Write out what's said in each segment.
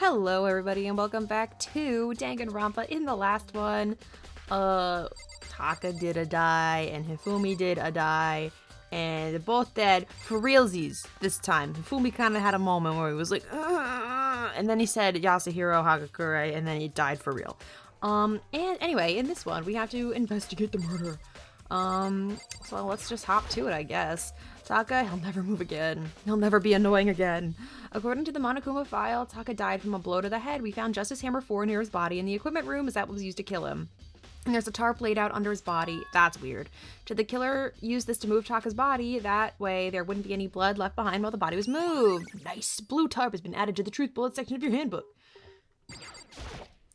Hello everybody and welcome back to Danganronpa. In the last one, Taka did a die and Hifumi did a die, and they're both dead for realsies this time. Hifumi kind of had a moment where he was like, and then he said Yasuhiro Hagakure, and then he died for real. And anyway, in this one, we have to investigate the murder. So let's just hop to it, I guess. Taka, he'll never move again. He'll never be annoying again. According to the Monokuma file, Taka died from a blow to the head. We found Justice Hammer 4 near his body in the equipment room, as that was used to kill him. And there's a tarp laid out under his body. That's weird. Did the killer use this to move Taka's body? That way there wouldn't be any blood left behind while the body was moved. Nice. Blue tarp has been added to the truth bullet section of your handbook.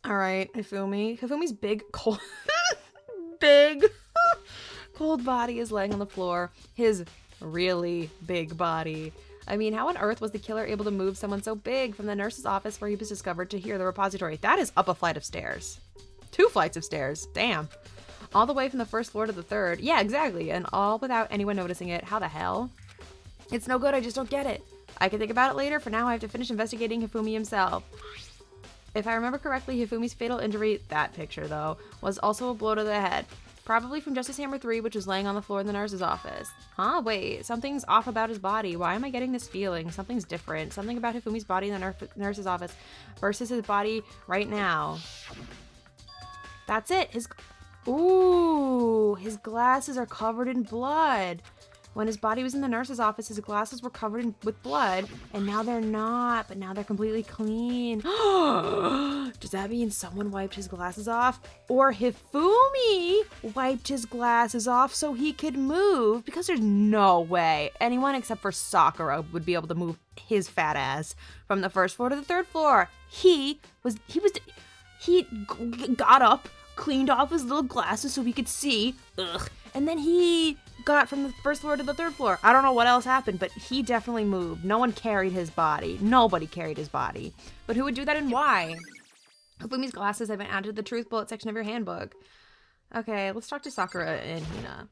Alright, Hifumi. Hifumi's big, cold... cold body is laying on the floor. His really big body. I mean, how on earth was the killer able to move someone so big from the nurse's office where he was discovered to here, the repository? That is up a flight of stairs. 2 flights of stairs. Damn. All the way from the first floor to the third. Yeah, exactly. And all without anyone noticing it. How the hell? It's no good. I just don't get it. I can think about it later. For now, I have to finish investigating Hifumi himself. If I remember correctly, Hifumi's fatal injury, that picture though, was also a blow to the head. Probably from Justice Hammer 3, which was laying on the floor in the nurse's office. Huh? Wait, something's off about his body. Why am I getting this feeling? Something's different. Something about Hifumi's body in the nurse's office versus his body right now. That's it. Ooh, his glasses are covered in blood. When his body was in the nurse's office, his glasses were covered with blood, and now they're not, but now they're completely clean. Does that mean someone wiped his glasses off? Or Hifumi wiped his glasses off so he could move? Because there's no way anyone except for Sakura would be able to move his fat ass from the first floor to the third floor. He got up, cleaned off his little glasses so he could see, and then he got from the first floor to the third floor. I don't know what else happened, but he definitely moved. No one carried his body. Nobody carried his body. But who would do that and why? Hifumi's glasses have been added to the truth bullet section of your handbook. Okay, let's talk to Sakura and Hina.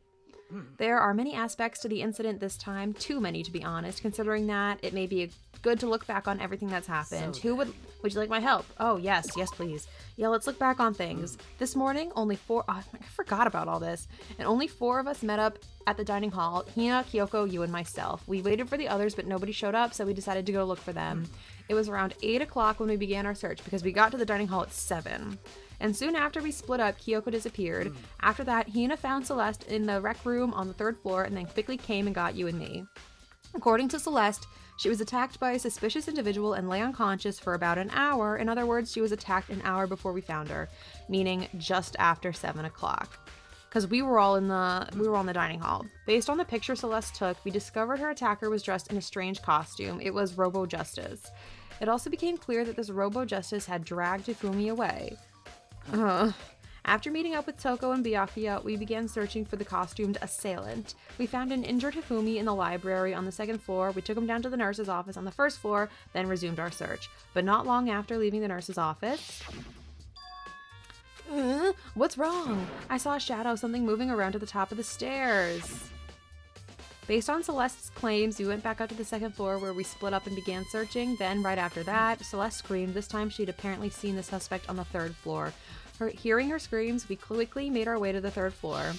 There are many aspects to the incident this time, too many to be honest, considering that it may be good to look back on everything that's happened. Who would you like my help? Oh, yes, please. Yeah, let's look back on things. This morning, I forgot about all this, and only 4 of us met up at the dining hall. Hina, Kyoko, you, and myself. We waited for the others, but nobody showed up, so we decided to go look for them. It was around 8 o'clock when we began our search, because we got to the dining hall at 7. And soon after we split up, Kyoko disappeared. After that, Hina found Celeste in the rec room on the 3rd floor and then quickly came and got you and me. According to Celeste, she was attacked by a suspicious individual and lay unconscious for about an hour. In other words, she was attacked an hour before we found her, meaning just after 7 o'clock. Because we were all in the dining hall. Based on the picture Celeste took, we discovered her attacker was dressed in a strange costume. It was Robo Justice. It also became clear that this Robo Justice had dragged Hifumi away. After meeting up with Toko and Byakuya, we began searching for the costumed assailant. We found an injured Hifumi in the library on the 2nd floor. We took him down to the nurse's office on the 1st floor, then resumed our search. But not long after leaving the nurse's office... what's wrong? I saw a shadow, something moving around to the top of the stairs. Based on Celeste's claims, we went back up to the 2nd floor where we split up and began searching. Then, right after that, Celeste screamed. This time, she'd apparently seen the suspect on the 3rd floor. Hearing her screams, we quickly made our way to the 3rd floor.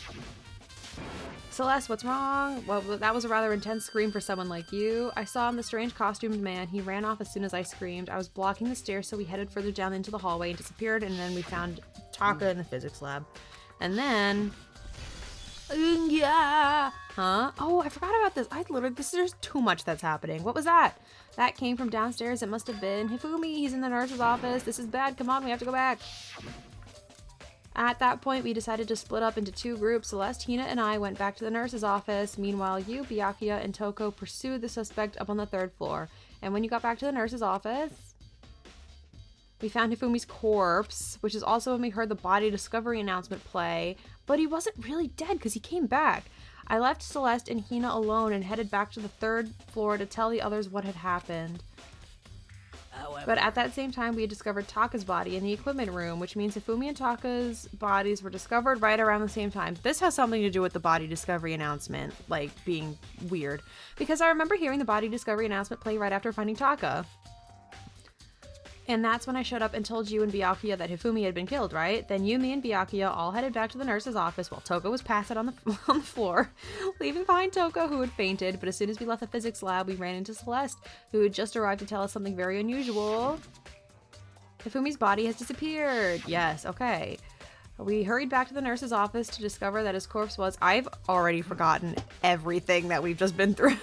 Celeste, what's wrong? Well, that was a rather intense scream for someone like you. I saw him, the strange costumed man. He ran off as soon as I screamed. I was blocking the stairs, so we headed further down into the hallway and disappeared, and then we found Taka in the physics lab. And then... yeah. Huh? Oh, I forgot about this. There's too much that's happening. What was that? That came from downstairs. It must have been Hifumi. He's in the nurse's office. This is bad. Come on, we have to go back. At that point, we decided to split up into 2 groups. Celeste, Hina, and I went back to the nurse's office. Meanwhile, you, Byakuya, and Toko pursued the suspect up on the 3rd floor. And when you got back to the nurse's office, we found Hifumi's corpse, which is also when we heard the body discovery announcement play. But he wasn't really dead because he came back. I left Celeste and Hina alone and headed back to the 3rd floor to tell the others what had happened. But at that same time, we had discovered Taka's body in the equipment room, which means Hifumi and Taka's bodies were discovered right around the same time. This has something to do with the body discovery announcement, like, being weird. Because I remember hearing the body discovery announcement play right after finding Taka. And that's when I showed up and told you and Byakuya that Hifumi had been killed, right? Then you, me, and Byakuya all headed back to the nurse's office while Toko was passed out on the floor, leaving behind Toko, who had fainted. But as soon as we left the physics lab, we ran into Celeste, who had just arrived to tell us something very unusual. Hifumi's body has disappeared. Yes, okay. We hurried back to the nurse's office to discover that his corpse was... I've already forgotten everything that we've just been through.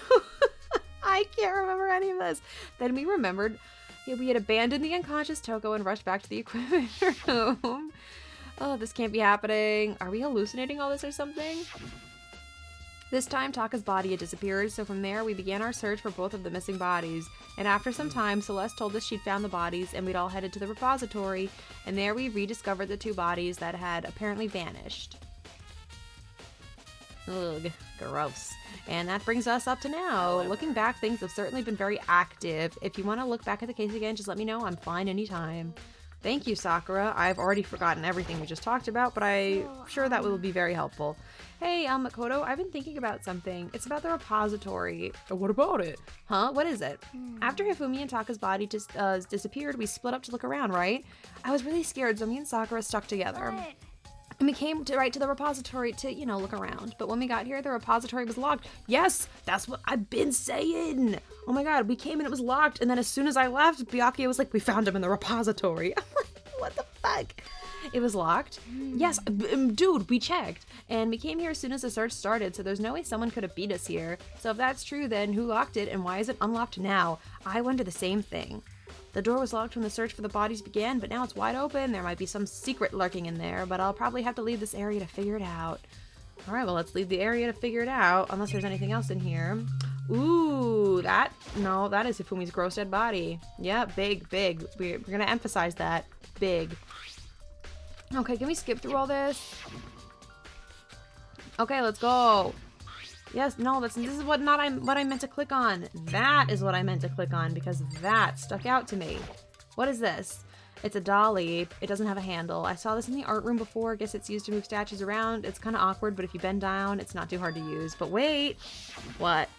I can't remember any of this. Then we remembered... we had abandoned the unconscious Toko and rushed back to the equipment room. Oh, this can't be happening. Are we hallucinating all this or something? This time, Taka's body had disappeared, so from there, we began our search for both of the missing bodies. And after some time, Celeste told us she'd found the bodies, and we'd all headed to the repository, and there we rediscovered the two bodies that had apparently vanished. Ugh, gross. And that brings us up to now. Looking back, things have certainly been very active. If you want to look back at the case again, just let me know. I'm fine anytime. Thank you, Sakura. I've already forgotten everything we just talked about, but I'm sure that will be very helpful. Hey, Makoto, I've been thinking about something. It's about the repository. What about it? Huh? What is it? After Hifumi and Taka's body disappeared, we split up to look around, right? I was really scared, so me and Sakura stuck together. And we came right to the repository to, look around. But when we got here, the repository was locked. Yes, that's what I've been saying. Oh my god, we came and it was locked. And then as soon as I left, Byakuya was like, we found him in the repository. I'm like, what the fuck? It was locked? Yes, dude, we checked. And we came here as soon as the search started, so there's no way someone could have beat us here. So if that's true, then who locked it and why is it unlocked now? I wonder the same thing. The door was locked when the search for the bodies began, but now it's wide open. There might be some secret lurking in there, but I'll probably have to leave this area to figure it out. All right, well, let's leave the area to figure it out, unless there's anything else in here. Ooh, that is Hifumi's gross dead body. Yeah, big. We're gonna emphasize that. Big. Okay, can we skip through all this? Okay, let's go. Yes, no, this is what I meant to click on. That is what I meant to click on because that stuck out to me. What is this? It's a dolly. It doesn't have a handle. I saw this in the art room before. I guess it's used to move statues around. It's kind of awkward, but if you bend down, it's not too hard to use. But wait, what?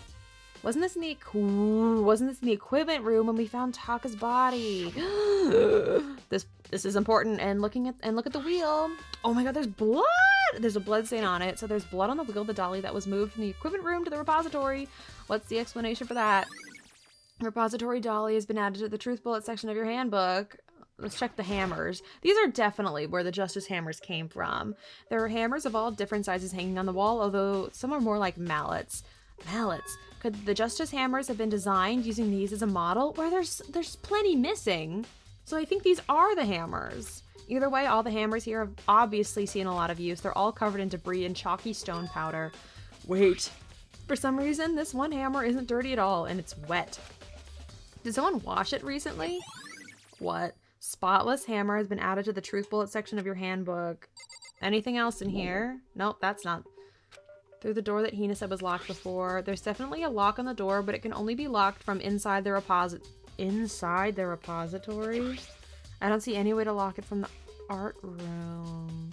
Wasn't this in the equipment room when we found Taka's body? This is important. And look at the wheel. Oh my god, there's blood. There's a blood stain on it. So there's blood on the wheel of the dolly that was moved from the equipment room to the repository. What's the explanation for that? Repository dolly has been added to the truth bullet section of your handbook. Let's check the hammers. These are definitely where the justice hammers came from. There are hammers of all different sizes hanging on the wall, although some are more like mallets. Mallets. Could the justice hammers have been designed using these as a model? Where there's plenty missing. So I think these are the hammers. Either way, all the hammers here have obviously seen a lot of use. They're all covered in debris and chalky stone powder. Wait. For some reason, this one hammer isn't dirty at all, and it's wet. Did someone wash it recently? What? Spotless hammer has been added to the truth bullet section of your handbook. Anything else in here? Nope, that's not. Through the door that Hina said was locked before. There's definitely a lock on the door, but it can only be locked from inside the repository. I don't see any way to lock it from the art room.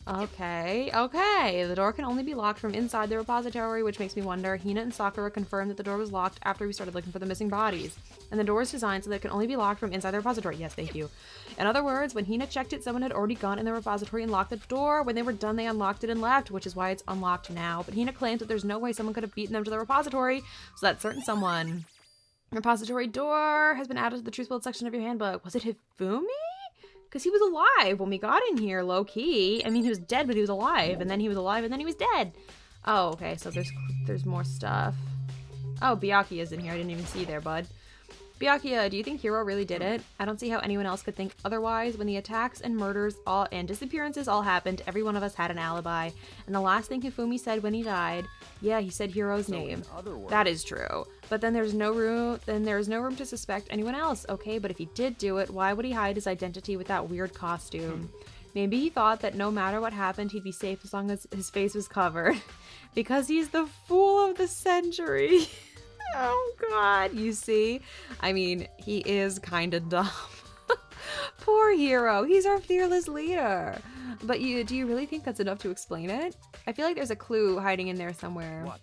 Okay. The door can only be locked from inside the repository, which makes me wonder. Hina and Sakura confirmed that the door was locked after we started looking for the missing bodies. And the door is designed so that it can only be locked from inside the repository. Yes, thank you. In other words, when Hina checked it, someone had already gone in the repository and locked the door. When they were done, they unlocked it and left, which is why it's unlocked now. But Hina claims that there's no way someone could have beaten them to the repository, so that certain someone. Repository door has been added to the truth bullet section of your handbook. Was it Hifumi? Because he was alive when we got in here, low-key. I mean, he was dead, but he was alive. And then he was alive, and then he was dead. Oh, okay, so there's more stuff. Oh, Byakuya's in here. I didn't even see you there, bud. Byakuya, do you think Hiro really did it? I don't see how anyone else could think otherwise. When the attacks and murders and disappearances all happened, every one of us had an alibi. And the last thing Hifumi said when he died, yeah, he said Hiro's name. That is true. But then there's no room to suspect anyone else. Okay, but if he did do it, why would he hide his identity with that weird costume? Maybe he thought that no matter what happened, he'd be safe as long as his face was covered. Because he's the fool of the century. Oh god, you see? I mean, he is kind of dumb. Poor Hiro, he's our fearless leader. But do you really think that's enough to explain it? I feel like there's a clue hiding in there somewhere. What?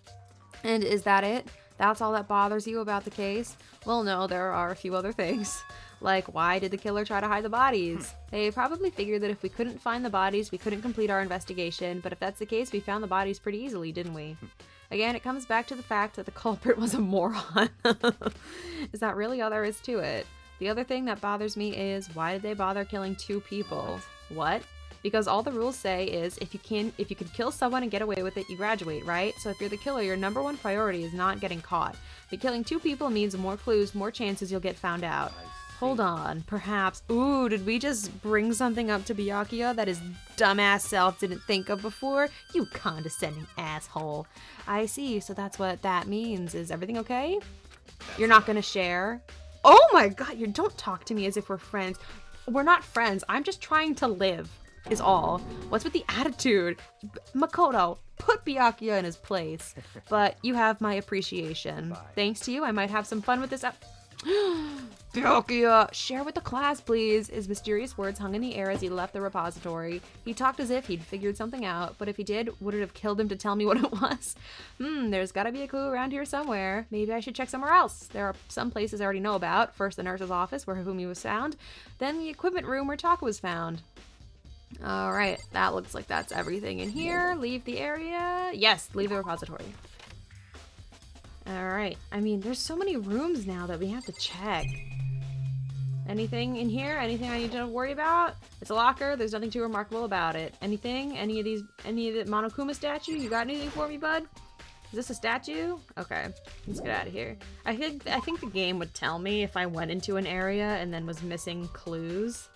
And is that it? That's all that bothers you about the case? Well, no, there are a few other things. Like, why did the killer try to hide the bodies? They probably figured that if we couldn't find the bodies, we couldn't complete our investigation, but if that's the case, we found the bodies pretty easily, didn't we? Again, it comes back to the fact that the culprit was a moron. Is that really all there is to it? The other thing that bothers me is, why did they bother killing 2 people? What? Because all the rules say is, if you can kill someone and get away with it, you graduate, right? So if you're the killer, your #1 priority is not getting caught. But killing 2 people means more clues, more chances you'll get found out. Hold on, perhaps. Ooh, did we just bring something up to Byakuya that his dumbass self didn't think of before? You condescending asshole. I see, so that's what that means. Is everything okay? You're not gonna share? Oh my god, you don't talk to me as if we're friends. We're not friends, I'm just trying to live, is all. What's with the attitude? Makoto, put Byakuya in his place. But you have my appreciation. Thanks to you, I might have some fun with this Byakuya, share with the class, please. His mysterious words hung in the air as he left the repository. He talked as if he'd figured something out, but if he did, would it have killed him to tell me what it was? There's gotta be a clue around here somewhere. Maybe I should check somewhere else. There are some places I already know about. First, the nurse's office, where Hifumi was found. Then the equipment room, where Taka was found. Alright, that looks like that's everything in here. Leave the area. Yes, leave the repository. Alright, I mean, there's so many rooms now that we have to check. Anything in here? Anything I need to worry about? It's a locker, there's nothing too remarkable about it. Anything? Any of the Monokuma statue? You got anything for me, bud? Is this a statue? Okay, let's get out of here. I think the game would tell me if I went into an area and then was missing clues.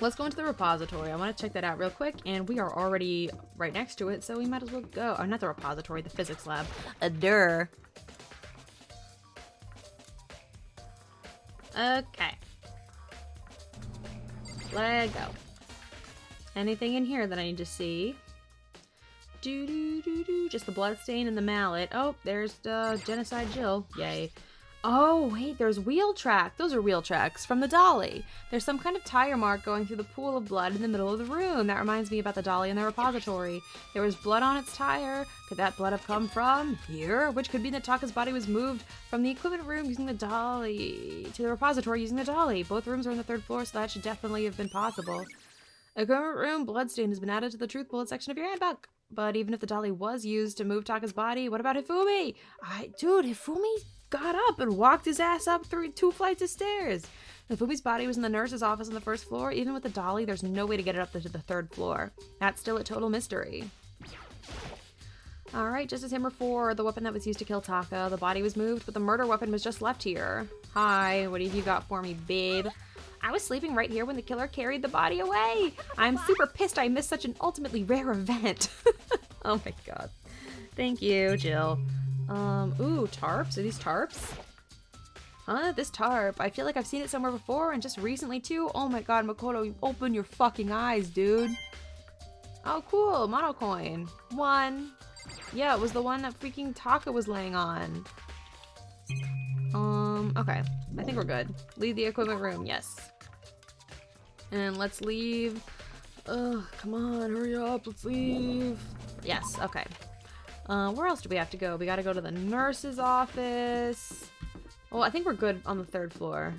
Let's go into the repository. I want to check that out real quick, and we are already right next to it, so we might as well go. Oh, not the repository, the physics lab. Okay. Let go. Anything in here that I need to see? Just the bloodstain and the mallet. Oh, there's Genocide Jill. Yay. Oh, wait, there's wheel track. Those are wheel tracks from the dolly. There's some kind of tire mark going through the pool of blood in the middle of the room. That reminds me about the dolly in the repository. There was blood on its tire. Could that blood have come from here? Which could mean that Taka's body was moved from the equipment room using the dolly to the repository using the dolly. Both rooms are on the 3rd floor, so that should definitely have been possible. Equipment room bloodstain has been added to the truth bullet section of your handbook. But even if the dolly was used to move Taka's body, what about Hifumi? Dude, Hifumi got up and walked his ass up through 2 flights of stairs. Hifumi's body was in the nurse's office on the 1st floor. Even with the dolly, there's no way to get it up to the 3rd floor. That's still a total mystery. Alright, just as hammer 4, the weapon that was used to kill Taka. The body was moved, but the murder weapon was just left here. Hi, what have you got for me, babe? I was sleeping right here when the killer carried the body away. I'm super pissed I missed such an ultimately rare event. Oh my god. Thank you, Jill. Ooh, tarps? Are these tarps? Huh? This tarp. I feel like I've seen it somewhere before and just recently too. Oh my god, Makoto, you open your fucking eyes, dude. Oh, cool. Mono coin. 1. Yeah, it was the one that freaking Taka was laying on. Okay. I think we're good. Leave the equipment room. Yes. And let's leave. Ugh, come on, hurry up. Let's leave. Yes, okay. Where else do we have to go? We gotta go to the nurse's office. Well, I think we're good on the 3rd floor.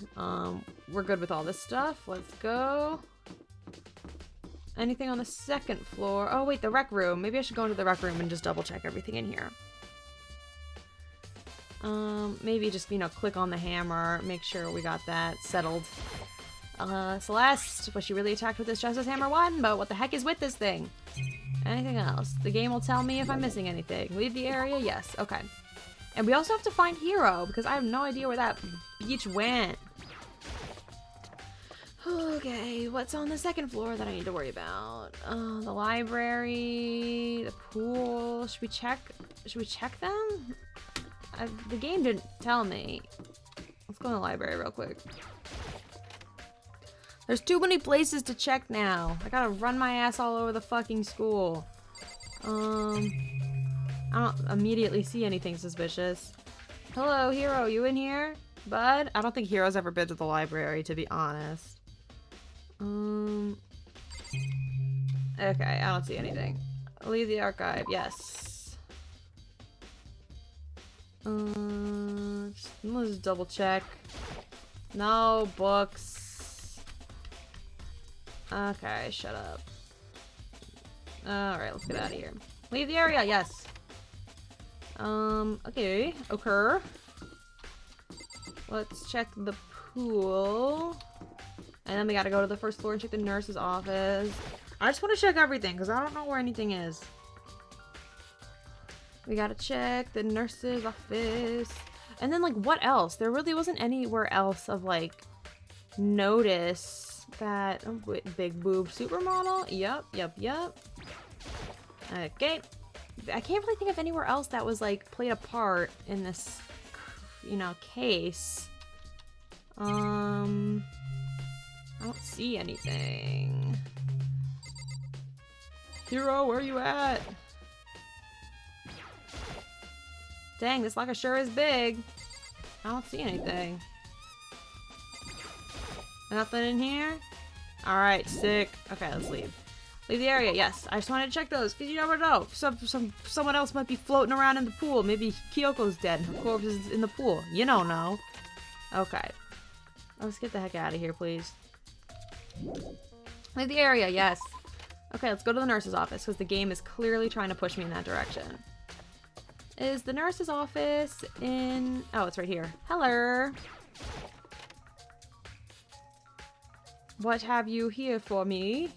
We're good with all this stuff. Let's go. Anything on the 2nd floor? Oh, wait, the rec room. Maybe I should go into the rec room and just double check everything in here. Maybe just, click on the hammer, make sure we got that settled. Celeste, was she really attacked with this Justice Hammer 1? But what the heck is with this thing? Anything else? The game will tell me if I'm missing anything. Leave the area? Yes. Okay. And we also have to find Hiro, because I have no idea where that beach went. Okay, what's on the 2nd floor that I need to worry about? The library, the pool. Should we check them? The game didn't tell me. Let's go in the library real quick. There's too many places to check now. I gotta run my ass all over the fucking school. I don't immediately see anything suspicious. Hello, Hiro, you in here? Bud? I don't think Hiro's ever been to the library, to be honest. Okay, I don't see anything. Leave the archive, yes. Let's double check. No books. Okay, shut up. Alright, let's get out of here. Leave the area, yes. Okay. Occur. Let's check the pool. And then we gotta go to the first floor and check the nurse's office. I just want to check everything, because I don't know where anything is. We gotta check the nurse's office. And then, like, what else? There really wasn't anywhere else of, like, notice that... Oh, big boob supermodel? Yep. Okay. I can't really think of anywhere else that was, like, played a part in this, you know, case. I don't see anything. Hero, where are you at? Dang, this locker sure is big. I don't see anything. Nothing in here? Alright, sick. Okay, let's leave. Leave the area, yes. I just wanted to check those, because you never know. Someone else might be floating around in the pool. Maybe Kyoko's dead. Her corpse is in the pool. You don't know. Okay. Let's get the heck out of here, please. Leave the area, yes. Okay, let's go to the nurse's office, because the game is clearly trying to push me in that direction. Is the nurse's office in... Oh, it's right here. Hello. What have you here for me?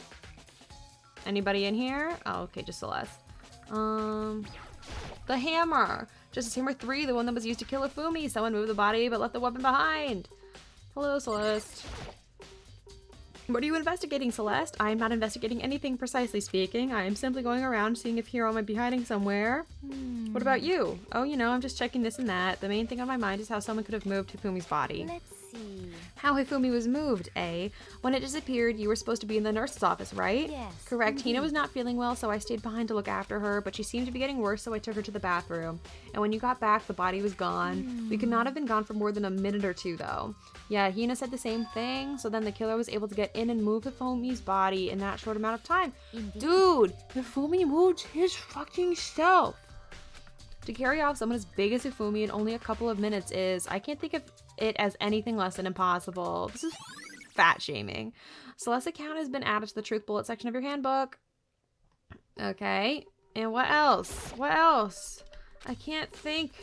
Anybody in here? Oh, okay, just Celeste. The hammer. Justice Hammer 3, the one that was used to kill Ifumi. Someone moved the body, but left the weapon behind. Hello, Celeste. What are you investigating, Celeste? I am not investigating anything, precisely speaking. I am simply going around seeing if Hero might be hiding somewhere. What about you? Oh, you know, I'm just checking this and that. The main thing on my mind is how someone could have moved Hifumi's body. Let's see. How Hifumi was moved, eh? When it disappeared, you were supposed to be in the nurse's office, right? Yes. Correct. Hina was not feeling well, so I stayed behind to look after her, but she seemed to be getting worse, so I took her to the bathroom. And when you got back, the body was gone. We could not have been gone for more than a minute or two, though. Yeah, Hina said the same thing, so then the killer was able to get in and move Hifumi's body in that short amount of time. Indeed. Dude, Hifumi moved his fucking self. To carry off someone as big as Hifumi in only a couple of minutes is, I can't think of it as anything less than impossible. This is fat shaming. Celeste's account has been added to the truth bullet section of your handbook. Okay. And what else? What else? I can't think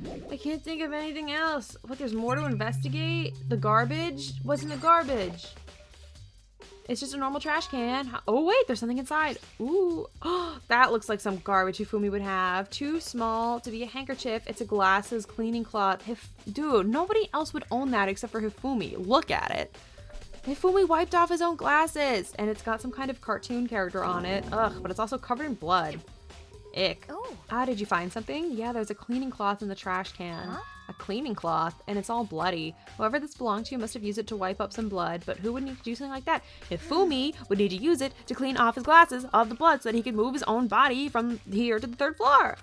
of anything else. What, there's more to investigate? The garbage? What's in the garbage? It's just a normal trash can. Oh, wait, there's something inside. Ooh. That looks like some garbage Hifumi would have. Too small to be a handkerchief. It's a glasses cleaning cloth. Dude, nobody else would own that except for Hifumi. Look at it. Hifumi wiped off his own glasses. And it's got some kind of cartoon character on it. Ugh, but it's also covered in blood. Ick. Oh. Ah, did you find something? Yeah, there's a cleaning cloth in the trash can. Huh? A cleaning cloth, and it's all bloody. Whoever this belonged to must have used it to wipe up some blood, but who would need to do something like that? Hifumi would need to use it to clean off his glasses of the blood so that he could move his own body from here to the third floor.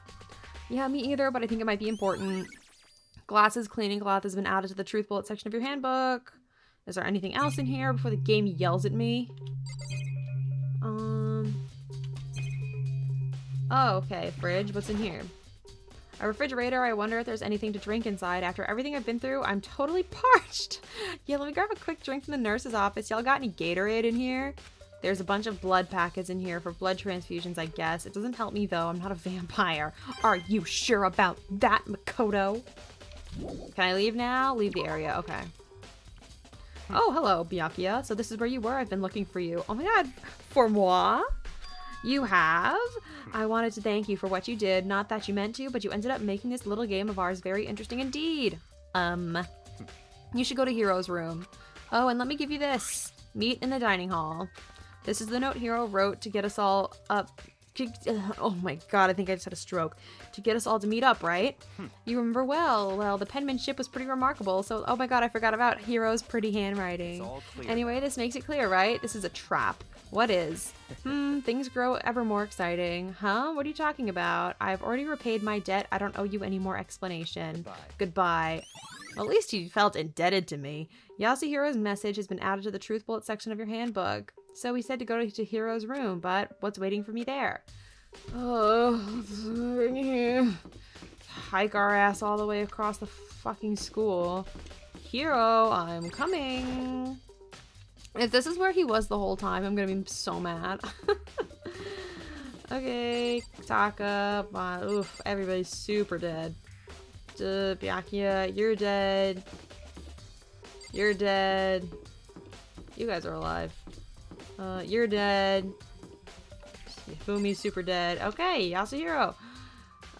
Yeah, me either, but I think it might be important. Glasses cleaning cloth has been added to the truth bullet section of your handbook. Is there anything else in here before the game yells at me? Oh, okay, fridge. What's in here? A refrigerator. I wonder if there's anything to drink inside. After everything I've been through, I'm totally parched. Yeah, let me grab a quick drink from the nurse's office. Y'all got any Gatorade in here? There's a bunch of blood packets in here for blood transfusions, I guess. It doesn't help me, though. I'm not a vampire. Are you sure about that, Makoto? Can I leave now? Leave the area. Okay. Oh, hello, Byakuya. So this is where you were. I've been looking for you. Oh my god. For moi? You have? I wanted to thank you for what you did. Not that you meant to, but you ended up making this little game of ours very interesting indeed. You should go to Hero's room. Oh, and let me give you this. Meet in the dining hall. This is the note Hero wrote to get us all up. Oh my god, I think I just had a stroke. To get us all to meet up, right? You remember well. Well, the penmanship was pretty remarkable, so oh my god, I forgot about Hero's pretty handwriting. It's all clear. Anyway, this makes it clear, right? This is a trap. What is? Things grow ever more exciting. Huh? What are you talking about? I've already repaid my debt. I don't owe you any more explanation. Goodbye. Well, at least you felt indebted to me. Yasuhiro's message has been added to the truth bullet section of your handbook. So he said to go to Hiro's room, but what's waiting for me there? Oh, hike our ass all the way across the fucking school. Hero, I'm coming. If this is where he was the whole time, I'm gonna be so mad. Okay, Taka, oof, everybody's super dead. Byakuya, you're dead. You're dead. You guys are alive. You're dead. Fumi's super dead. Okay, Yasuhiro.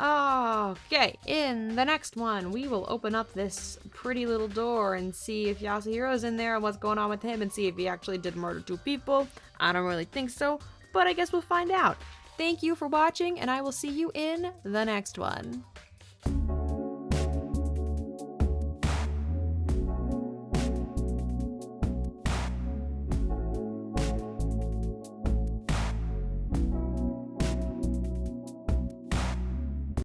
Okay, in the next one, we will open up this pretty little door and see if Yasuhiro's in there and what's going on with him and see if he actually did murder 2 people. I don't really think so, but I guess we'll find out. Thank you for watching, and I will see you in the next one.